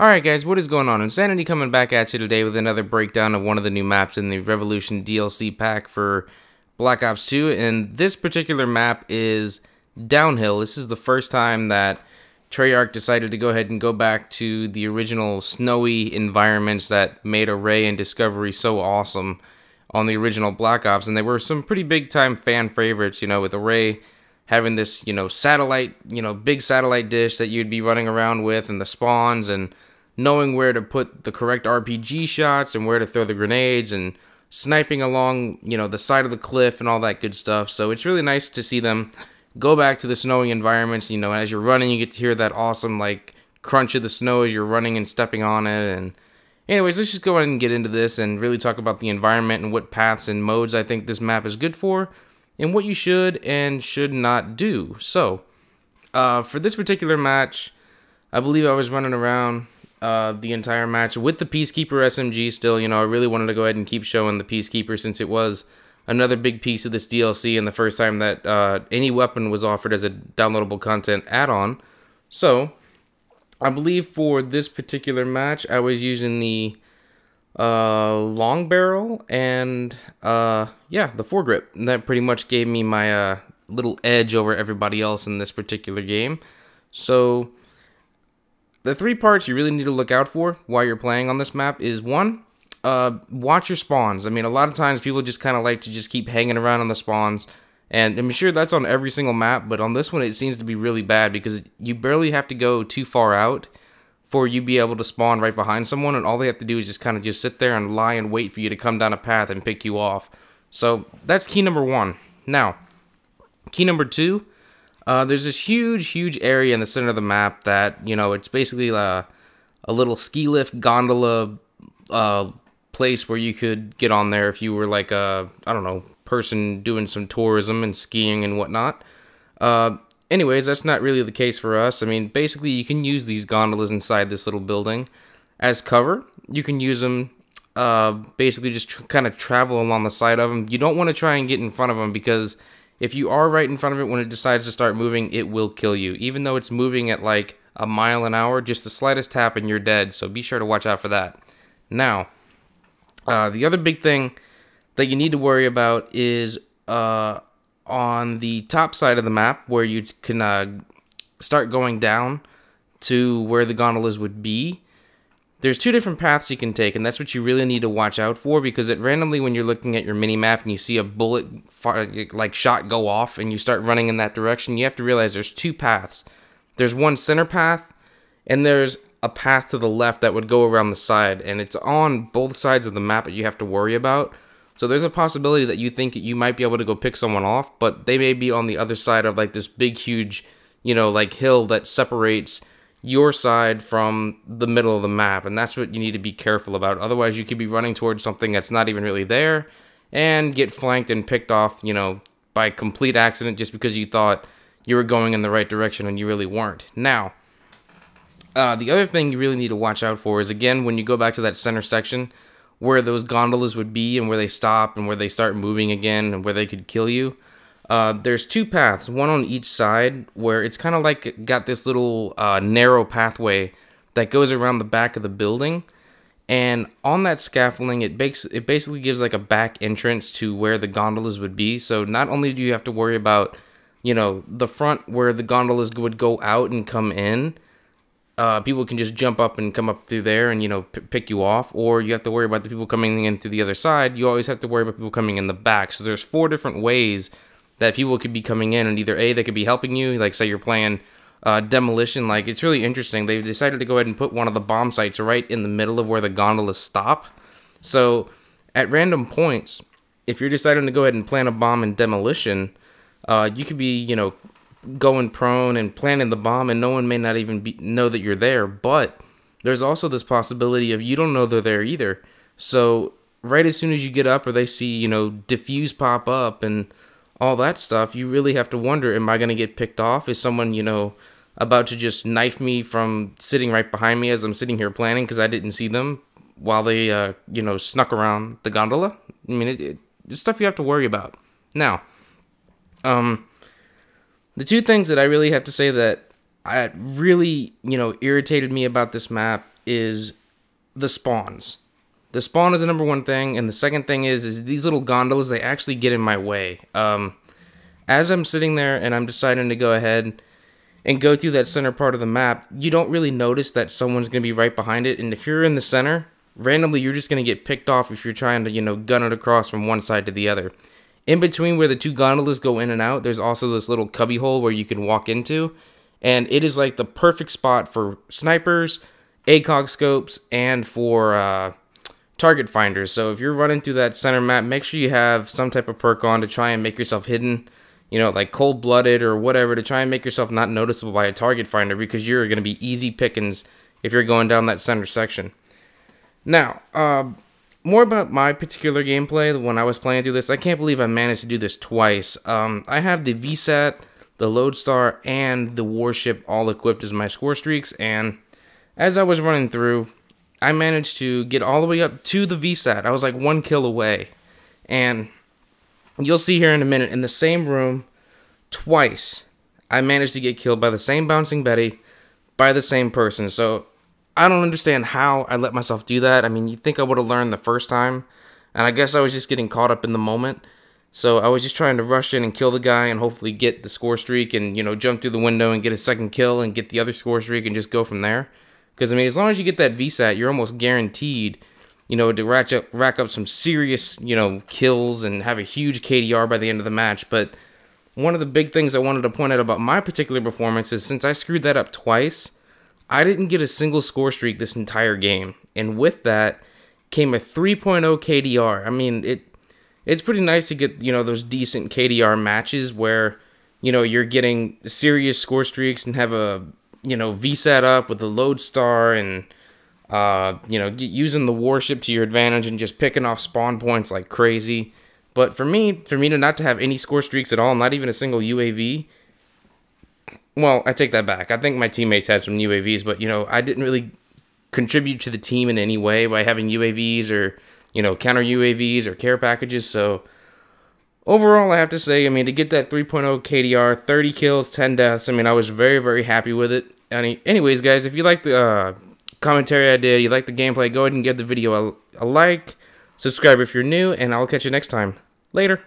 Alright guys, what is going on? Insanity coming back at you today with another breakdown of one of the new maps in the Revolution DLC pack for Black Ops 2, and this particular map is Downhill. This is the first time that Treyarch decided to go ahead and go back to the original snowy environments that made Array and Discovery so awesome on the original Black Ops, and they were some pretty big time fan favorites, you know, with Array having this, satellite, big satellite dish that you'd be running around with, and the spawns, and knowing where to put the correct RPG shots and where to throw the grenades, and sniping along, the side of the cliff and all that good stuff. So it's really nice to see them go back to the snowy environments. As you're running, you get to hear that awesome, crunch of the snow as you're running and stepping on it. And anyways, let's just go ahead and get into this and really talk about the environment and what paths and modes I think this map is good for, and what you should and should not do. So, for this particular match, I believe I was running around the entire match with the Peacekeeper SMG still. I really wanted to go ahead and keep showing the Peacekeeper since it was another big piece of this DLC and the first time that any weapon was offered as a downloadable content add-on. So, I believe for this particular match, I was using the long barrel and the foregrip. That pretty much gave me my little edge over everybody else in this particular game. So the three parts you really need to look out for while you're playing on this map is one, watch your spawns. I mean, a lot of times people just kind of like to just keep hanging around on the spawns, and I'm sure that's on every single map, but on this one it seems to be really bad because you barely have to go too far out for you be able to spawn right behind someone, and all they have to do is just kind of just sit there and lie and wait for you to come down a path and pick you off. So that's key number one. Now, key number two, there's this huge area in the center of the map that, it's basically a little ski lift gondola place where you could get on there if you were like a, I don't know, person doing some tourism and skiing and whatnot. Anyways, that's not really the case for us. I mean, basically, you can use these gondolas inside this little building as cover. You can use them, basically just kind of travel along the side of them. You don't want to try and get in front of them, because if you are right in front of it when it decides to start moving, it will kill you. Even though it's moving at like a mile an hour, just the slightest tap and you're dead. So be sure to watch out for that. Now, the other big thing that you need to worry about is on the top side of the map, where you can start going down to where the gondolas would be. There's two different paths you can take, and that's what you really need to watch out for, because it randomly, when you're looking at your mini-map and you see a bullet shot go off and you start running in that direction, you have to realize there's two paths. There's one center path, and there's a path to the left that would go around the side, and it's on both sides of the map that you have to worry about. So there's a possibility that you think you might be able to go pick someone off, but they may be on the other side of like this big, huge, hill that separates your side from the middle of the map, and that's what you need to be careful about. Otherwise, you could be running towards something that's not even really there and get flanked and picked off, by complete accident just because you thought you were going in the right direction and you really weren't. Now, the other thing you really need to watch out for is, again, when you go back to that center section where those gondolas would be and where they stop and where they start moving again and where they could kill you. There's two paths, one on each side, where it's kind of like got this little narrow pathway that goes around the back of the building. And on that scaffolding, it basically gives like a back entrance to where the gondolas would be. So not only do you have to worry about, the front where the gondolas would go out and come in, people can just jump up and come up through there and, pick you off, or you have to worry about the people coming in through the other side. You always have to worry about people coming in the back. So there's four different ways that people could be coming in, and either A, they could be helping you, like say you're playing demolition. Like, it's really interesting. They've decided to go ahead and put one of the bomb sites right in the middle of where the gondolas stop. So at random points, if you're deciding to go ahead and plant a bomb in demolition, you could be, going prone and planting the bomb, and no one may not even know that you're there. But there's also this possibility of you don't know they're there either. So right as soon as you get up, or they see, diffuse pop up and all that stuff, you really have to wonder, am I going to get picked off? Is someone, about to just knife me from sitting right behind me as I'm sitting here planning because I didn't see them while they, snuck around the gondola? I mean, it's stuff you have to worry about. Now, the two things that I really have to say that really, irritated me about this map is the spawns. The spawn is the number one thing, and the second thing is these little gondolas, they actually get in my way. As I'm sitting there and I'm deciding to go ahead and go through that center part of the map, you don't really notice that someone's going to be right behind it, and if you're in the center, randomly you're just going to get picked off if you're trying to, you know, gun it across from one side to the other. In between where the two gondolas go in and out, there's also this little cubby hole where you can walk into, and it is like the perfect spot for snipers, ACOG scopes, and for target finders. So if you're running through that center map, make sure you have some type of perk on to try and make yourself hidden, you know, like cold-blooded or whatever, to try and make yourself not noticeable by a target finder, because you're going to be easy pickings if you're going down that center section. Now, more about my particular gameplay. When I was playing through this, I can't believe I managed to do this twice. I have the VSAT, the Lodestar, and the Warship all equipped as my score streaks, and as I was running through, I managed to get all the way up to the VSAT. I was like 1 kill away, and you'll see here in a minute, in the same room, twice, I managed to get killed by the same Bouncing Betty, by the same person. So I don't understand how I let myself do that. I mean, you'd think I would have learned the first time, and I guess I was just getting caught up in the moment. So I was just trying to rush in and kill the guy and hopefully get the score streak and, you know, jump through the window and get a second kill and get the other score streak and just go from there. Because, I mean, as long as you get that VSAT, you're almost guaranteed, you know, to rack up some serious, you know, kills and have a huge KDR by the end of the match. But one of the big things I wanted to point out about my particular performance is, since I screwed that up twice, I didn't get a single score streak this entire game. And with that came a 3.0 KDR. I mean, it's pretty nice to get, you know, those decent KDR matches where, you know, you're getting serious score streaks and have a, you know, VSAT up with the Lodestar and, you know, using the Warship to your advantage and just picking off spawn points like crazy. But for me to not to have any score streaks at all, not even a single UAV, well, I take that back. I think my teammates had some UAVs, but, you know, I didn't really contribute to the team in any way by having UAVs or, you know, counter UAVs or care packages. So overall, I have to say, I mean, to get that 3.0 KDR, 30 kills, 10 deaths, I mean, I was very, very happy with it. Anyways, guys, if you like the commentary I did, you like the gameplay, go ahead and give the video a like, subscribe if you're new, and I'll catch you next time. Later.